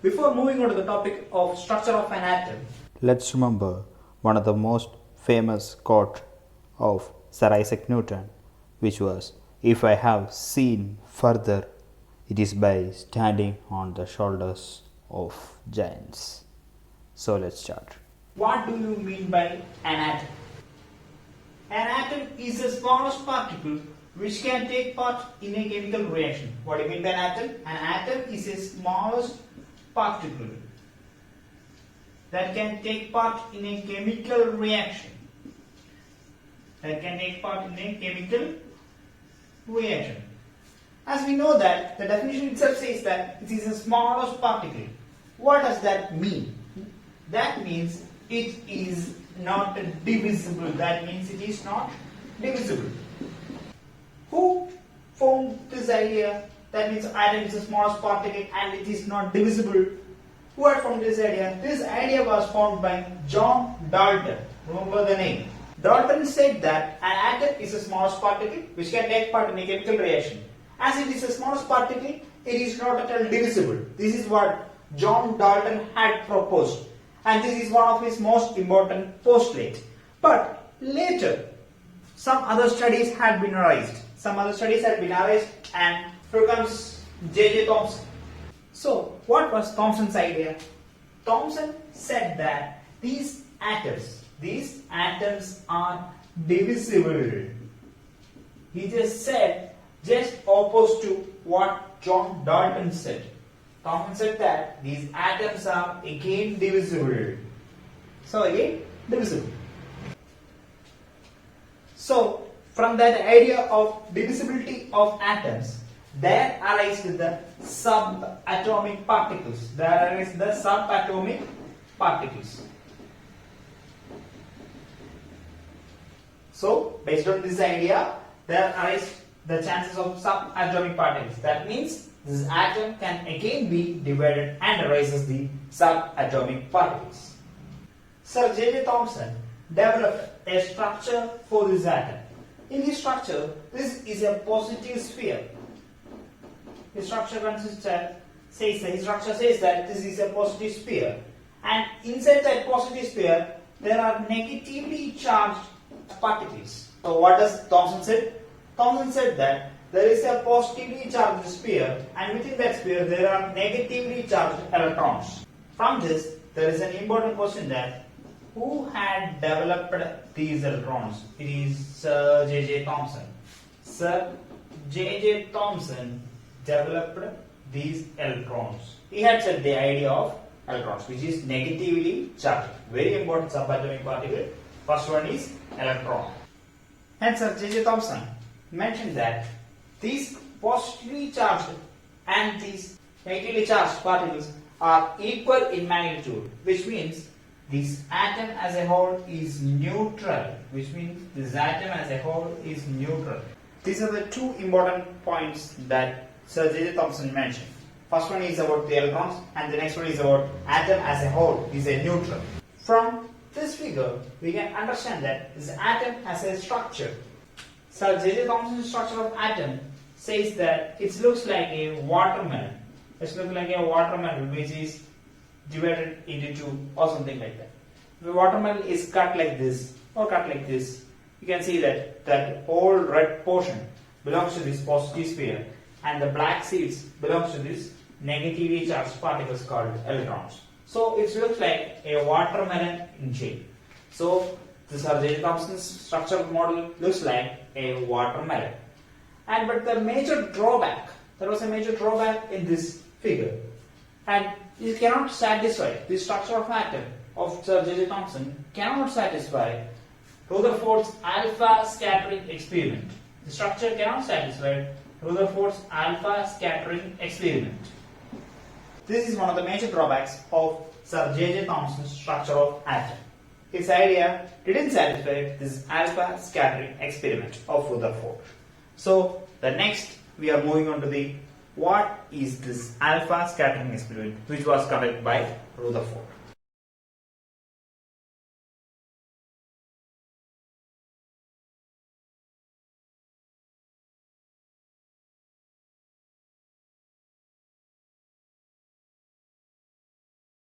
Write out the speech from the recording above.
before moving on to the topic of structure of an atom, let's remember one of the most famous quote of Sir Isaac Newton, which was, "If I have seen further, it is by standing on the shoulders of giants." So let's start. what do you mean by an atom? An atom is the smallest particle which can take part in a chemical reaction. What do you mean by an atom? An atom is the smallest particle that can take part in a chemical reaction. As we know that the definition itself says that it is the smallest particle. What does that mean? That means it is not divisible. Who formed this idea? That means atom is the smallest particle and it is not divisible. Who had formed this idea? This idea was formed by John Dalton. Remember the name. Dalton said that an atom is the smallest particle which can take part in a chemical reaction. As it is the smallest particle, it is not at all divisible. This is what John Dalton had proposed, and this is one of his most important postulates. But later, some other studies had been arised. And here comes J.J. Thompson. So, what was Thompson's idea? Thompson said that these atoms are divisible. He just said just opposed to what John Dalton said. Thompson said that these atoms are again divisible. So, from that idea of divisibility of atoms, there arise the subatomic particles. So, based on this idea, there arise the chances of subatomic particles. That means this atom can again be divided and arises the subatomic particles. Sir J.J. Thompson developed a structure for this atom. In this structure, this is a positive sphere. His structure says that this is a positive sphere, and inside that positive sphere there are negatively charged particles. So what does Thompson say? Thompson said that there is a positively charged sphere, and within that sphere there are negatively charged electrons. From this, there is an important question that who had developed these electrons? It is Sir J.J. Thompson. Sir J.J. Thompson developed these electrons. He had said the idea of electrons, which is negatively charged. Very important subatomic particle. First one is electron. And Sir J.J. Thompson mentioned that these positively charged and these negatively charged particles are equal in magnitude, which means this atom as a whole is neutral. These are the two important points that Sir J.J. Thompson mentioned. First one is about the electrons, and the next one is about atom as a whole is a neutral. From this figure, we can understand that this atom has a structure. Sir J.J. Thompson's structure of atom says that it looks like a watermelon. Which is divided into two or something like that. The watermelon is cut like this or cut like this. You can see that whole red portion belongs to this positive sphere, and the black seeds belongs to this negatively charged particles called electrons. So it looks like a watermelon in shape. So this Sir J.J. Thompson's structural model looks like a watermelon. But there was a major drawback in this figure, and it cannot satisfy the structure of atom of Sir J.J. Thompson cannot satisfy Rutherford's alpha scattering experiment. The structure cannot satisfy Rutherford's alpha scattering experiment. This is one of the major drawbacks of Sir J.J. Thompson's structure of atom. His idea didn't satisfy this alpha scattering experiment of Rutherford. So the next we are moving on to the what is this alpha scattering experiment which was conducted by Rutherford.